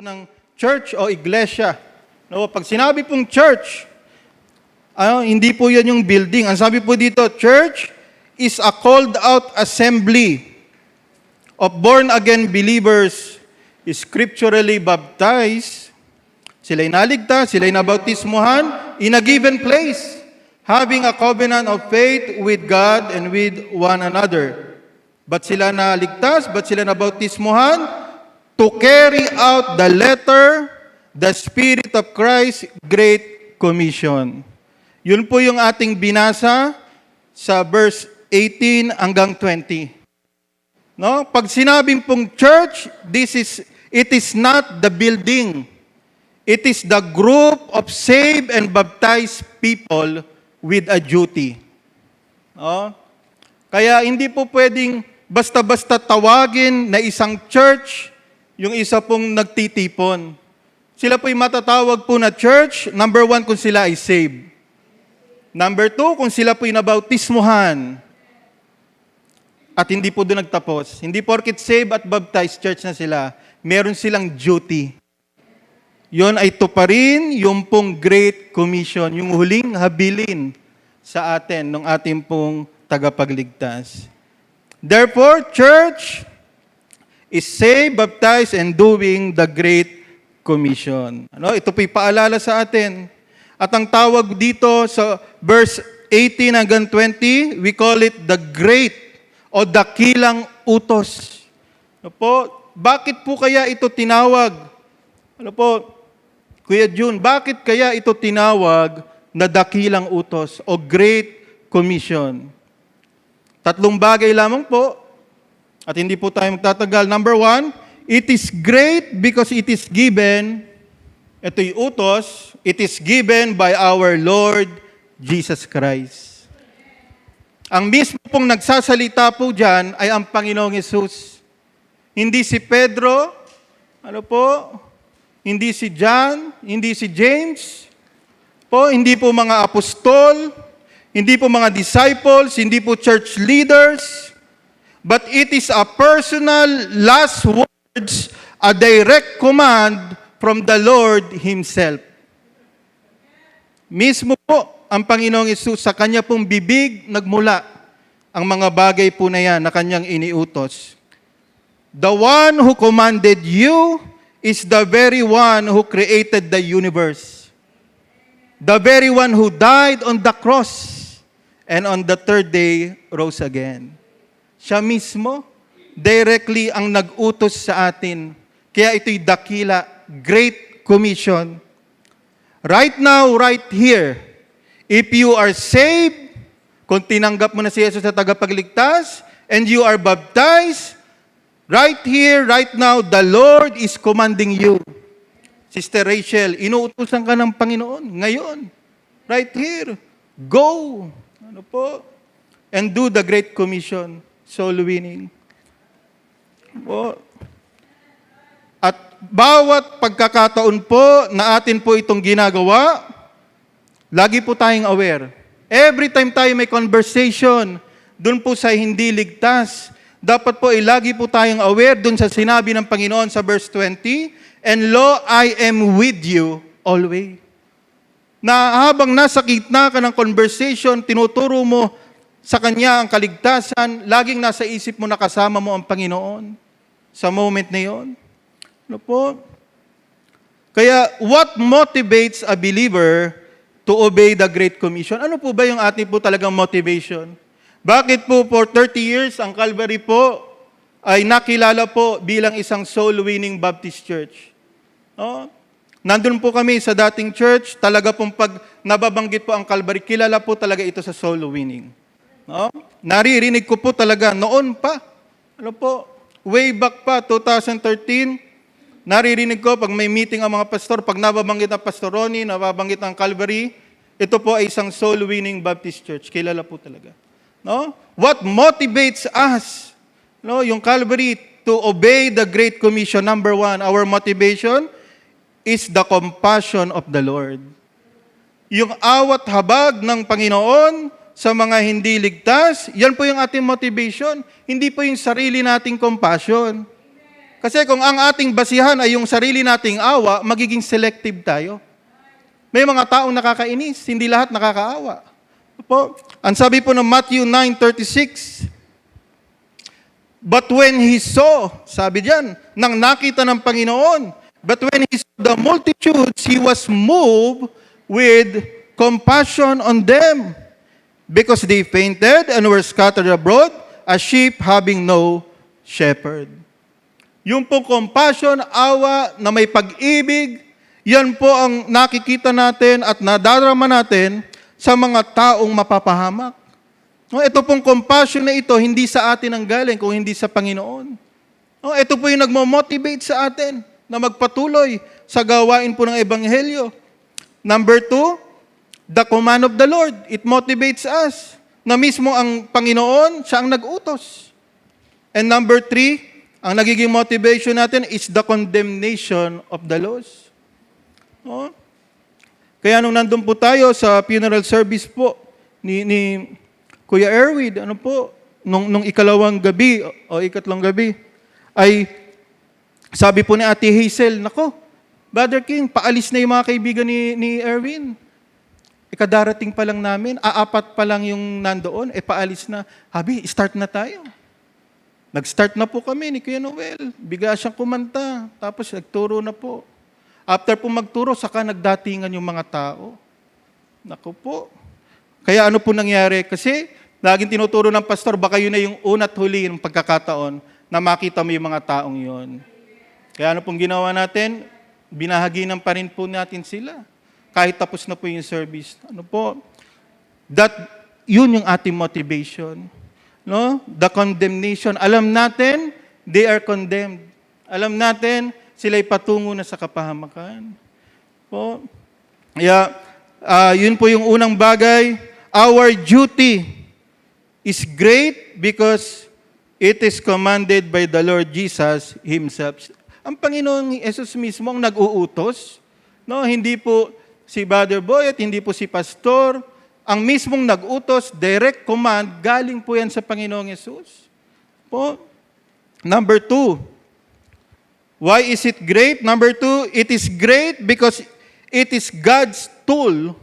po ng church o iglesia. No, pag sinabi pong church, hindi po yan yung building. Ang sabi po dito, church is a called out assembly of born-again believers, scripturally baptized. Sila'y naligtas, sila'y nabautismuhan in a given place, having a covenant of faith with God and with one another. Ba't sila naligtas? Ba't sila nabautismuhan? To carry out the letter, the Spirit of Christ, Great Commission. Yun po yung ating binasa sa verse 18 hanggang 20. No? Pag sinabing pong church, it is not the building. It is the group of saved and baptized people with a duty. No? Kaya hindi po pwedeng basta-basta tawagin na isang church yung isa pong nagtitipon. Sila po'y matatawag po na church, number 1, kung sila ay saved. Number 2, kung sila po'y nabautismuhan. At hindi po doon nagtapos. Hindi porket saved at baptized church na sila, meron silang duty. Yon ay tuparin yung pong Great Commission, yung huling habilin sa atin, ng ating pong tagapagligtas. Therefore, church is saved, baptized, and doing the Great Commission. Ito po'y paalala sa atin. At ang tawag dito sa verse 18 hanggang 20, we call it the Great o dakilang utos. Bakit po kaya ito tinawag? Kuya June, bakit kaya ito tinawag na dakilang utos o Great Commission? 3 bagay lamang po. At hindi po tayo magtatagal. Number 1, it is great because it is given, ito'y utos, it is given by our Lord Jesus Christ. Ang mismo pong nagsasalita po dyan ay ang Panginoong Hesus. Hindi si Pedro, hindi si John, hindi si James, hindi po mga apostol, hindi po mga disciples, hindi po church leaders, but it is a personal last words, a direct command from the Lord Himself. Mismo po ang Panginoong Hesus, sa Kanya pong bibig nagmula ang mga bagay po na yan na Kanyang iniutos. The one who commanded you is the very one who created the universe. The very one who died on the cross and on the third day rose again. Siya mismo, directly ang nag-utos sa atin. Kaya ito'y dakila, Great Commission. Right now, right here, if you are saved, kung tinanggap mo na si Jesus sa tagapagligtas, and you are baptized, right here, right now, the Lord is commanding you. Sister Rachel, inuutusan ka ng Panginoon ngayon. Right here. Go. And do the Great Commission. Soul winning. At bawat pagkakataon po na atin po itong ginagawa, lagi po tayong aware. Every time tayo may conversation, dun po sa hindi ligtas, dapat po lagi po tayong aware dun sa sinabi ng Panginoon sa verse 20, and lo, I am with you always. Na habang nasa gitna ka ng conversation, tinuturo mo sa Kanya ang kaligtasan, laging nasa isip mo na kasama mo ang Panginoon sa moment na yon. Kaya, what motivates a believer to obey the Great Commission? Ano po ba yung ating po talagang motivation? Bakit po for 30 years ang Calvary po ay nakilala po bilang isang soul-winning Baptist church? Nandun po kami sa dating church, talaga pong pag nababanggit po ang Calvary, kilala po talaga ito sa soul-winning. Naririnig ko po talaga noon pa, way back pa, 2013, naririnig ko pag may meeting ang mga pastor, pag nababanggit ang Pastor Ronnie, nababanggit ang Calvary, ito po ay isang soul-winning Baptist church. Kilala po talaga. What motivates us, yung Calvary, to obey the Great Commission? Number 1, our motivation is the compassion of the Lord. Yung awat habag ng Panginoon sa mga hindi ligtas, yan po yung ating motivation. Hindi po yung sarili nating compassion. Kasi kung ang ating basihan ay yung sarili nating awa, magiging selective tayo. May mga taong nakakainis, hindi lahat nakakaawa. Po, ang sabi po ng Matthew 9:36, but when he saw, sabi diyan, nang nakita ng Panginoon, but when he saw the multitudes, he was moved with compassion on them, because they fainted and were scattered abroad, as sheep having no shepherd. Yung pong compassion, awa, na may pag-ibig, yan po ang nakikita natin at nadarama natin sa mga taong mapapahamak. No, ito pong compassion na ito, hindi sa atin ang galing, kung hindi sa Panginoon. No, ito po yung nagmo-motivate sa atin na magpatuloy sa gawain po ng Ebanghelyo. Number 2, the command of the Lord. It motivates us na mismo ang Panginoon, siya ang nag-utos. And number 3, ang nagiging motivation natin is the condemnation of the laws. No? Kaya nung nandun po tayo sa funeral service po ni Kuya Erwin, ano po, nung ikalawang gabi o ikatlong gabi, ay sabi po ni Ate Hazel, nako, Brother King, paalis na yung mga kaibigan ni Erwin. Ikadarating pa lang namin, aapat pa lang yung nandoon, paalis na. Habi, start na tayo. Nag-start na po kami ni Kuya Noel. Bigla siyang kumanta. Tapos nagturo na po. After po magturo, saka nagdatingan yung mga tao. Naku po. Kaya ano po nangyari? Kasi laging tinuturo ng pastor, baka yun na yung una't huli ng pagkakataon na makita mo yung mga taong yun. Kaya ano pong ginawa natin? Binahaginan pa rin po natin sila. Kahit tapos na po yung service. Ano po? Yun yung ating motivation. No? The condemnation. Alam natin, they are condemned. Alam natin, sila'y patungo na sa kapahamakan. Po. Kaya, yun po yung unang bagay. Our duty is great because it is commanded by the Lord Jesus Himself. Ang Panginoong Jesus mismo ang nag-uutos. No? Hindi po si Brother Boy at hindi po si Pastor. Ang mismong nag-utos, direct command, galing po yan sa Panginoong Yesus. Po. Number 2, why is it great? Number 2, it is great because it is God's tool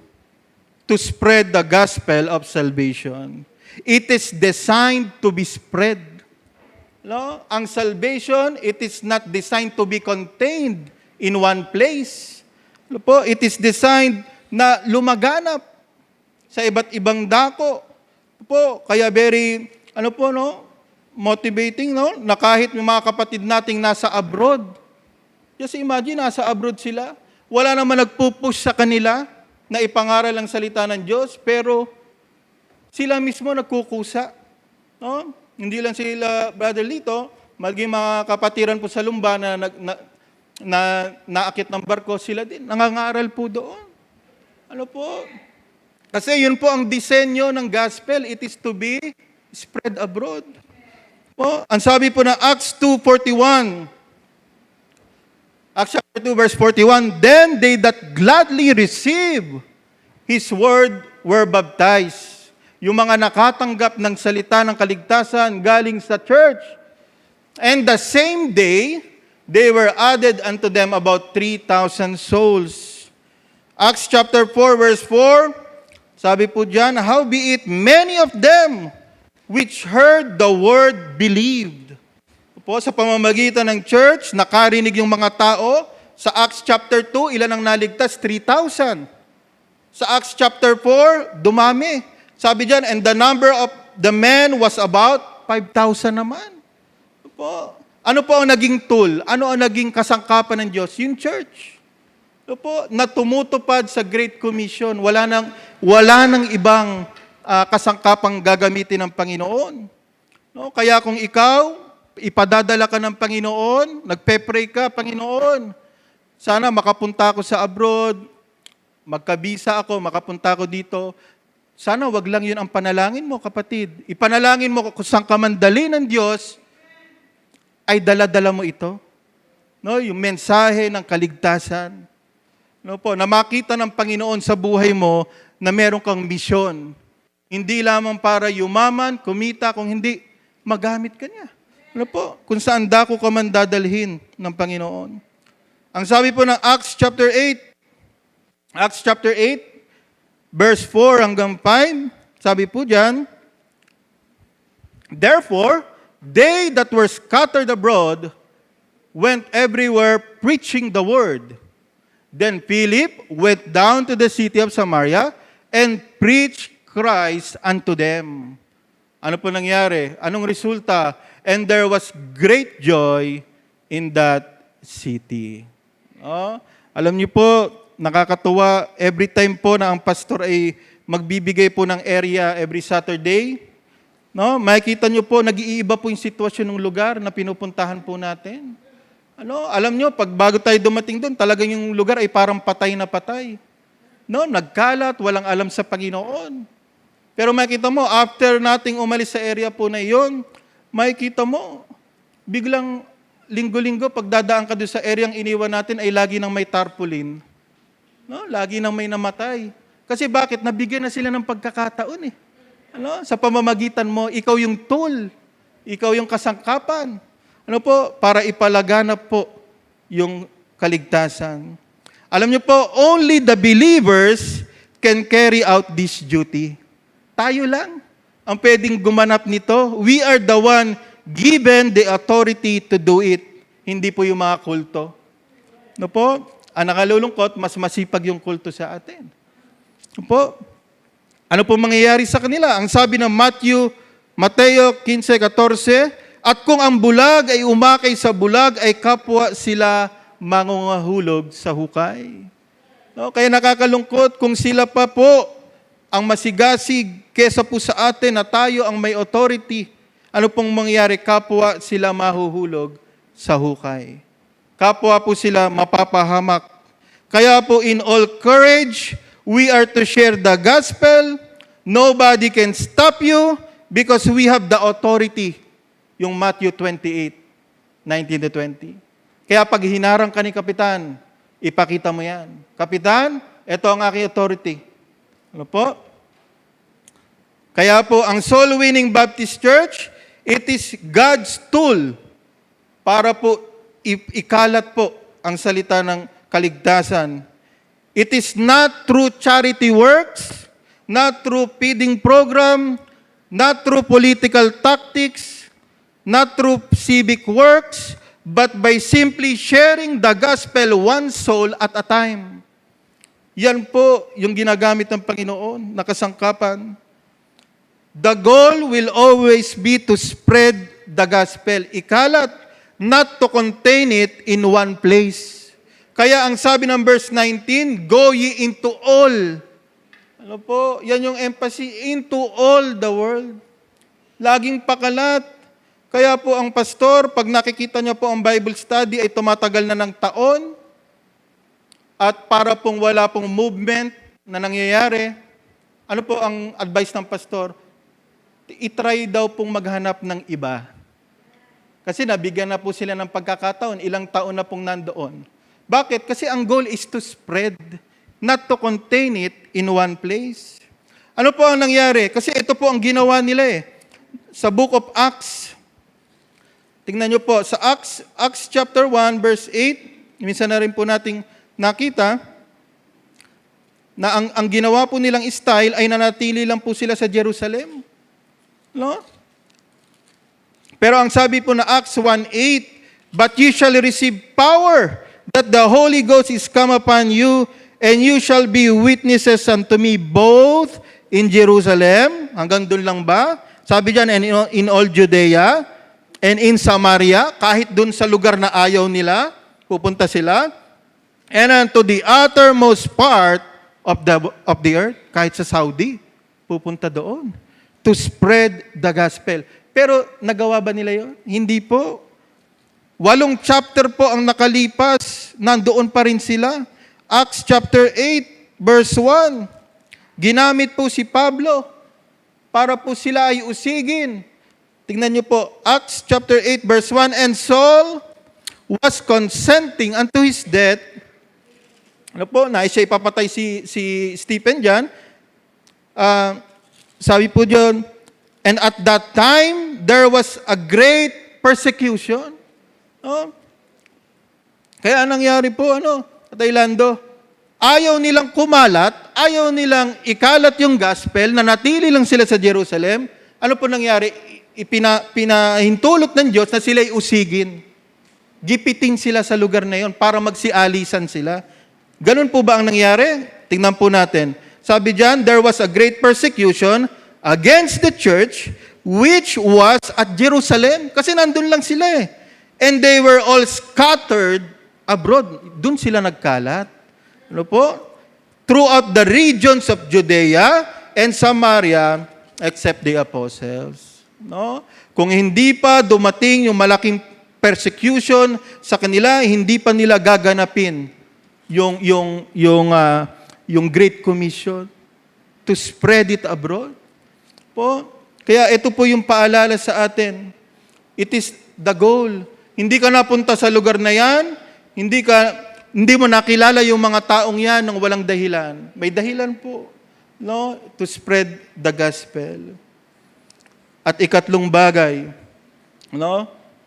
to spread the gospel of salvation. It is designed to be spread. No? Ang salvation, it is not designed to be contained in one place. Po, it is designed na lumaganap sa iba't ibang dako. Po, kaya very, motivating, no? Na kahit yung mga kapatid nating nasa abroad, just imagine, nasa abroad sila, wala naman nagpupush sa kanila na ipangaral ang salita ng Diyos, pero sila mismo nagkukusa. No? Hindi lang sila, Brother Lito, maging mga kapatiran po sa Lumba na naakit ng barko, sila din, nangangaral po doon. Ano po? Kasi yun po ang disenyo ng gospel, it is to be spread abroad. Po, ang sabi po na Acts 2:41, Acts chapter 2 verse 41, then they that gladly receive His word were baptized. Yung mga nakatanggap ng salita ng kaligtasan galing sa church. And the same day, they were added unto them about 3,000 souls. Acts chapter 4 verse 4, sabi po dyan, howbeit many of them which heard the word believed. Po, sa pamamagitan ng church, nakarinig yung mga tao. Sa Acts chapter 2, ilan ang naligtas? 3,000. Sa Acts chapter 4, dumami. Sabi dyan, and the number of the men was about 5,000 naman. Po, ano po ang naging tool? Ano ang naging kasangkapan ng Diyos? Yung church. Po, na tumutupad sa Great Commission. Wala nang ibang kasangkapang gagamitin ng Panginoon. No? Kaya kung ikaw, ipadadala ka ng Panginoon, nagpe-pray ka, Panginoon, sana makapunta ako sa abroad, magkabisa ako, makapunta ako dito. Sana wag lang yun ang panalangin mo, kapatid. Ipanalangin mo kung saan ka man dali ng Diyos, ay dala-dala mo ito. No? Yung mensahe ng kaligtasan. No po, na makita ng Panginoon sa buhay mo na meron kang misyon. Hindi lamang para yumaman, kumita, kung hindi, magamit ka niya. Ano po? Kung saan dako ka man dadalhin ng Panginoon. Ang sabi po ng Acts chapter 8, verse 4 hanggang 5, sabi po dyan, "Therefore, they that were scattered abroad went everywhere preaching the word. Then Philip went down to the city of Samaria and preached Christ unto them." Ano po nangyari? Anong resulta? "And there was great joy in that city." Oh, alam niyo po, nakakatuwa, every time po na ang pastor ay magbibigay po ng area every Saturday, no, makikita niyo po, nag-iiba po yung sitwasyon ng lugar na pinupuntahan po natin. Ano, alam niyo, pag bago tayo dumating doon, talagang yung lugar ay parang patay na patay. No, nagkalat, walang alam sa Panginoon. Pero makikita mo, after nating umalis sa area po na iyon, makikita mo, biglang linggo-linggo, pag dadaan ka doon sa areang iniwan natin, ay lagi nang may tarpaulin. No, lagi nang may namatay. Kasi bakit? Nabigyan na sila ng pagkakataon eh. Ano? Sa pamamagitan mo, ikaw yung tool. Ikaw yung kasangkapan. Ano po? Para ipalaganap po yung kaligtasan. Alam niyo po, only the believers can carry out this duty. Tayo lang ang pwedeng gumanap nito. We are the one given the authority to do it. Hindi po yung mga kulto. No po? Ang nakalulungkot, mas masipag yung kulto sa atin. No po? Ano po mangyayari sa kanila? Ang sabi ng Mateo 15:14, "At kung ang bulag ay umakay sa bulag, ay kapwa sila mangungahulog sa hukay." No? Kaya nakakalungkot kung sila pa po ang masigasig kesa po sa atin na tayo ang may authority. Ano pong mangyayari? Kapwa sila mahuhulog sa hukay. Kapwa po sila mapapahamak. Kaya po in all courage, we are to share the gospel. Nobody can stop you because we have the authority. Yung Matthew 28:19-20. Kaya pag hinarang ka ni Kapitan, ipakita mo yan. "Kapitan, ito ang aking authority." Ano po? Kaya po, ang Soul Winning Baptist Church, it is God's tool para po ikalat po ang salita ng kaligtasan. It is not through charity works, not through feeding program, not through political tactics, not through civic works, but by simply sharing the gospel one soul at a time. Yan po yung ginagamit ng Panginoon na kasangkapan. The goal will always be to spread the gospel. Ikalat, not to contain it in one place. Kaya ang sabi ng verse 19, "Go ye into all." Ano po? Yan yung emphasis, into all the world. Laging pakalat. Kaya po ang pastor, pag nakikita niyo po ang Bible study, ay tumatagal na ng taon. At para pong wala pong movement na nangyayari, ano po ang advice ng pastor? I-try daw pong maghanap ng iba. Kasi nabigyan na po sila ng pagkakataon, ilang taon na pong nandoon. Bakit? Kasi ang goal is to spread, not to contain it in one place. Ano po ang nangyari? Kasi ito po ang ginawa nila eh. Sa Book of Acts, tingnan nyo po, sa Acts chapter 1, verse 8, minsan na rin po nating nakita, na ang ginawa po nilang style ay nanatili lang po sila sa Jerusalem. No? Pero ang sabi po na Acts 1:8, "But you shall receive power, that the Holy Ghost is come upon you, and you shall be witnesses unto me both in Jerusalem." Hanggang doon lang ba? Sabi diyan, "And in all Judea, and in Samaria," kahit doon sa lugar na ayaw nila, pupunta sila, "and unto the uttermost part of the earth," kahit sa Saudi, pupunta doon. To spread the gospel. Pero nagawa ba nila yun? Hindi po. 8 chapter po ang nakalipas, nandoon pa rin sila. Acts chapter 8, verse 1. Ginamit po si Pablo para po sila ay usigin. Tingnan niyo po, Acts chapter 8, verse 1, "And Saul was consenting unto his death." Ano po, nais siya ipapatay si Stephen dyan. Sabi po diyon, "And at that time, there was a great persecution. No? Kaya anong nangyari po, Tatay Lando? Ayaw nilang kumalat, ayaw nilang ikalat yung gospel, na natili lang sila sa Jerusalem. Ano po nangyari? Pinahintulot ng Diyos na sila'y usigin. Gipitin sila sa lugar na yon para magsialisan sila. Ganun po ba ang nangyari? Tingnan po natin. Sabi diyan, there was a great persecution against the church which was at Jerusalem. Kasi nandun lang sila eh. And they were all scattered abroad. Doon sila nagkalat. Ano po? Throughout the regions of Judea and Samaria, except the apostles. No? Kung hindi pa dumating yung malaking persecution sa kanila, hindi pa nila gaganapin yung Great Commission to spread it abroad. Po? Kaya ito po yung paalala sa atin. It is the goal. Hindi ka napunta sa lugar na yan, hindi mo nakilala yung mga taong yan ng walang dahilan. May dahilan po, to spread the gospel. At ikatlong bagay,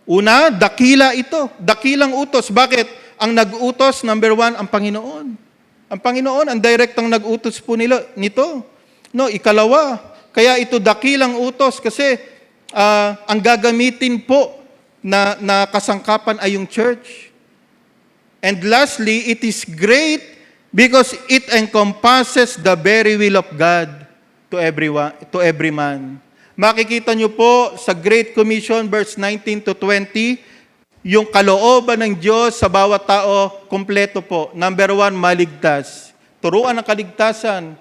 una, dakila ito. Dakilang utos. Bakit? Ang nag-utos, number one, ang Panginoon. Ang Panginoon, ang direktang nag-utos po nito. Ikalawa, kaya ito dakilang utos kasi ang gagamitin po na kasangkapan ay yung church. And lastly, it is great because it encompasses the very will of God to every man. Makikita nyo po sa Great Commission, verse 19 to 20, yung kalooban ng Diyos sa bawat tao, kompleto po. Number one, maligtas. Turuan ng kaligtasan.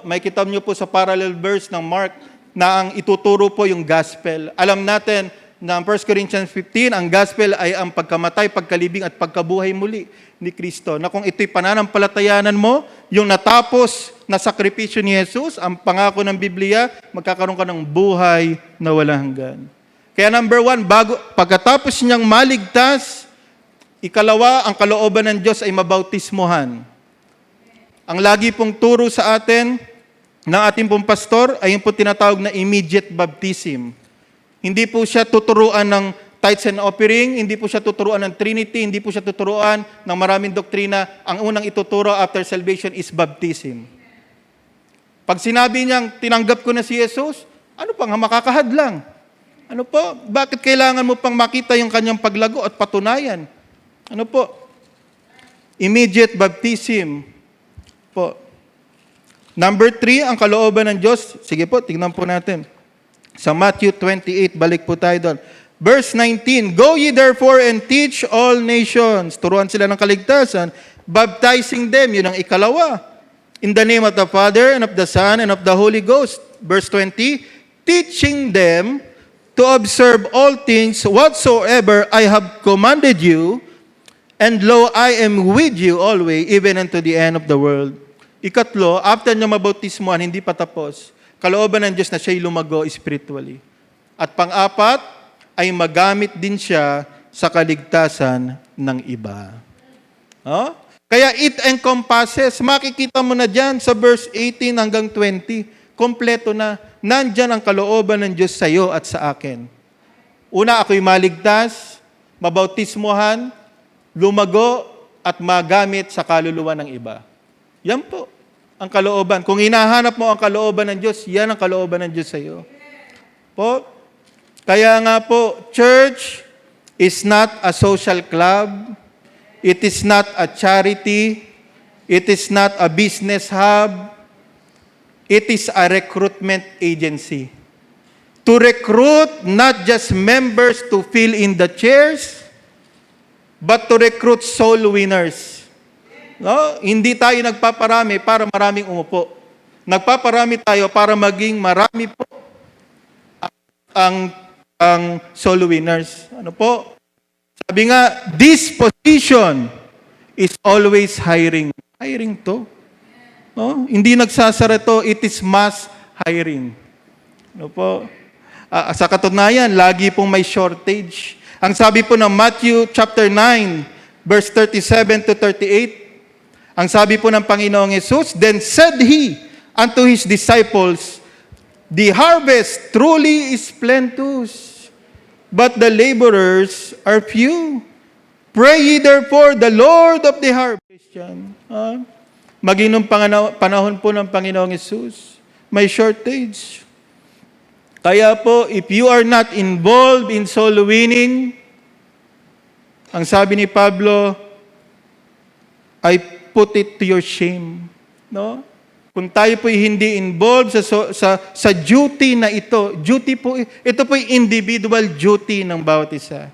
May kitab nyo po sa parallel verse ng Mark na ang ituturo po yung gospel. Alam natin, na 1 Corinthians 15, ang gospel ay ang pagkamatay, pagkalibing at pagkabuhay muli ni Kristo. Na kung ito'y pananampalatayanan mo, yung natapos na sakripisyo ni Jesus, ang pangako ng Biblia, magkakaroon ka ng buhay na walang hanggan. Kaya number one, pagkatapos niyang maligtas, ikalawa, ang kalooban ng Diyos ay mabautismohan. Ang lagi pong turo sa atin ng ating pong pastor ay yung po tinatawag na immediate baptism. Hindi po siya tuturuan ng tithes and offering, hindi po siya tuturuan ng Trinity, hindi po siya tuturuan ng maraming doktrina. Ang unang ituturo after salvation is baptism. Pag sinabi niyang tinanggap ko na si Jesus, ano pang makakahadlang? Ano po? Bakit kailangan mo pang makita yung kanyang paglago at patunayan? Ano po? Immediate baptism po. Number 3, ang kalooban ng Diyos. Sige po, tingnan po natin. Sa Matthew 28, balik po tayo doon. Verse 19, go ye therefore and teach all nations. Turuan sila ng kaligtasan, baptizing them, yun ang ikalawa. In the name of the Father, and of the Son, and of the Holy Ghost. Verse 20, teaching them to observe all things whatsoever I have commanded you, and lo, I am with you always, even unto the end of the world. Ikatlo, after niya mabautismuhan, hindi pa tapos. Kalooban ng Diyos na siya'y lumago spiritually. At pang-apat, ay magamit din siya sa kaligtasan ng iba. Kaya it encompasses, makikita mo na dyan sa verse 18 hanggang 20, kompleto na, nandyan ang kalooban ng Diyos sa iyo at sa akin. Una, ako'y maligtas, mabautismuhan, lumago, at magamit sa kaluluwa ng iba. Yan po ang kalooban. Kung hinahanap mo ang kalooban ng Diyos, yan ang kalooban ng Diyos sa iyo. Po, kaya nga po, church is not a social club. It is not a charity. It is not a business hub. It is a recruitment agency. To recruit not just members to fill in the chairs, but to recruit soul winners. Hindi tayo nagpaparami para maraming umupo. Nagpaparami tayo para maging marami po ang soul winners. Ano po? Sabi nga, this position is always hiring. Hiring to. Hindi nagsasara to, it is mass hiring. Ano po? Sa katunayan, lagi pong may shortage. Ang sabi po ng Matthew chapter 9, verse 37 to 38, ang sabi po ng Panginoong Jesus, then said He unto His disciples, the harvest truly is plenteous, but the laborers are few. Pray ye therefore the Lord of the harvest. Christian, maging nung panahon po ng Panginoong Hesus, may shortage. Kaya po, if you are not involved in soul winning, ang sabi ni Pablo, I put it to your shame. No? Kung tayo po hindi involved sa duty na ito po individual duty ng bawat isa.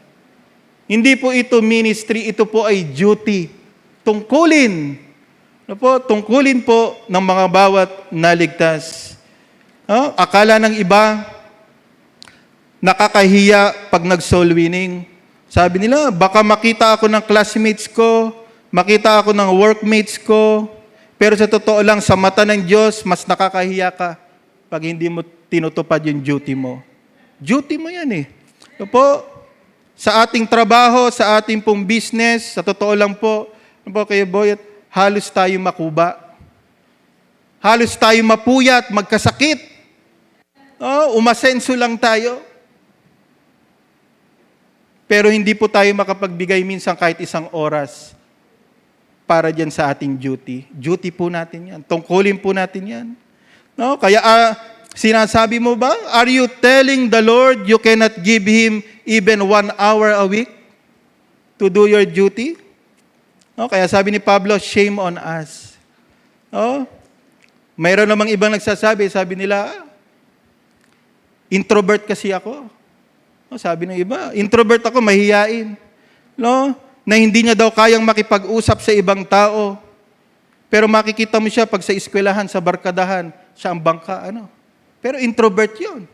Hindi po ito ministry, ito po ay duty. Tungkulin. Ano po? Tungkulin po ng mga bawat naligtas. Akala ng iba, nakakahiya pag nag-soul winning. Sabi nila, baka makita ako ng classmates ko, makita ako ng workmates ko, pero sa totoo lang, sa mata ng Diyos, mas nakakahiya ka pag hindi mo tinutupad yung duty mo. Duty mo yan eh. So po, sa ating trabaho, sa ating pong business, sa totoo lang po, kayo Boyet, halos tayo makuba. Halos tayo mapuyat, magkasakit. Umasenso lang tayo. Pero hindi po tayo makapagbigay minsan kahit isang oras para dyan sa ating duty. Duty po natin yan. Tungkulin po natin yan. No? Kaya sinasabi mo ba, are you telling the Lord you cannot give Him even 1 hour a week to do your duty? No? Kaya sabi ni Pablo, shame on us. No? Mayroon namang ibang nagsasabi, sabi nila, introvert kasi ako. No? Sabi ng iba, introvert ako, mahihiyain. No? Na hindi niya daw kayang makipag-usap sa ibang tao. Pero makikita mo siya pag sa eskwelahan, sa barkadahan, siya ang bangka, Pero introvert yun.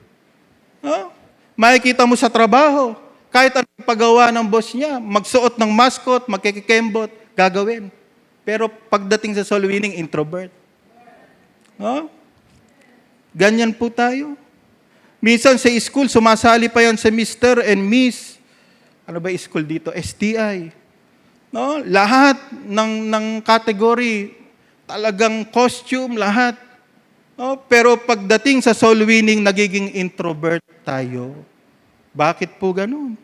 Makikita mo sa trabaho, kahit anong paggawa ng boss niya, magsuot ng mascot, magkikikembot, gagawin. Pero pagdating sa soul winning, introvert. Ganyan po tayo. Minsan sa school, sumasali pa yan sa Mr. and Miss. Ano ba school dito? STI. No? Lahat ng category, talagang costume, lahat. No? Pero pagdating sa soul winning, nagiging introvert tayo. Bakit po ganun?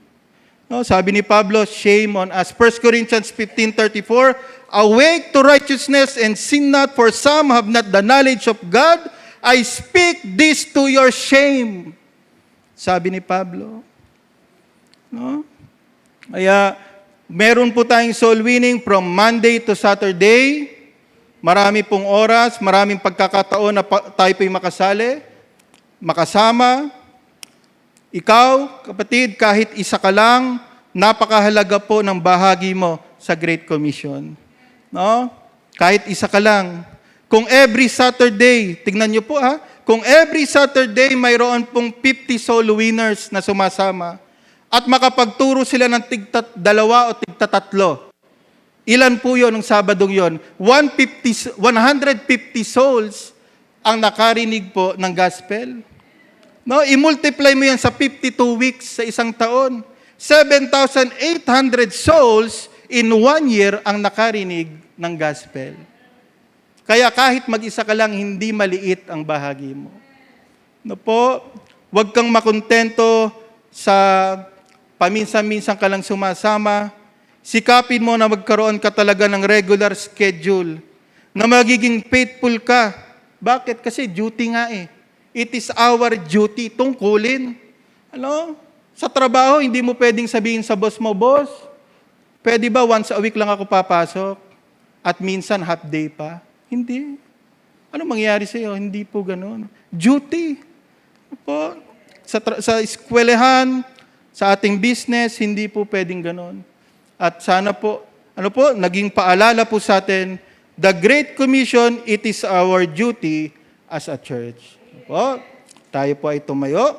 No? Sabi ni Pablo, shame on us. 1 Corinthians 15:34, awake to righteousness and sin not, for some have not the knowledge of God. I speak this to your shame. Sabi ni Pablo. No? Kaya, meron po tayong soul winning from Monday to Saturday. Marami pong oras, maraming pagkakataon na tayo po'y makasali, makasama. Ikaw, kapatid, kahit isa ka lang, napakahalaga po ng bahagi mo sa Great Commission. No? Kahit isa ka lang. Kung every Saturday, tignan niyo po kung every Saturday mayroon pong 50 soul winners na sumasama at makapagturo sila ng tig-2 o tig-3, ilan po yun ng Sabadong yun? 150 souls ang nakarinig po ng gospel. No, i-multiply mo yan sa 52 weeks sa isang taon. 7,800 souls in 1 year ang nakarinig ng gospel. Kaya kahit mag-isa ka lang, hindi maliit ang bahagi mo. No po, huwag kang makontento sa paminsan-minsan ka lang sumasama. Sikapin mo na magkaroon ka talaga ng regular schedule, na magiging faithful ka. Bakit? Kasi duty nga eh. It is our duty, tungkulin. Sa trabaho, hindi mo pwedeng sabihin sa boss mo, boss, pwede ba once a week lang ako papasok? At minsan half day pa? Hindi. Ano mangyayari sa'yo? Hindi po ganun. Duty. Po, sa eskwelahan, sa ating business, hindi po pwedeng ganun. At sana po, naging paalala po sa atin, the Great Commission, it is our duty as a church. Po, tayo po ay tumayo.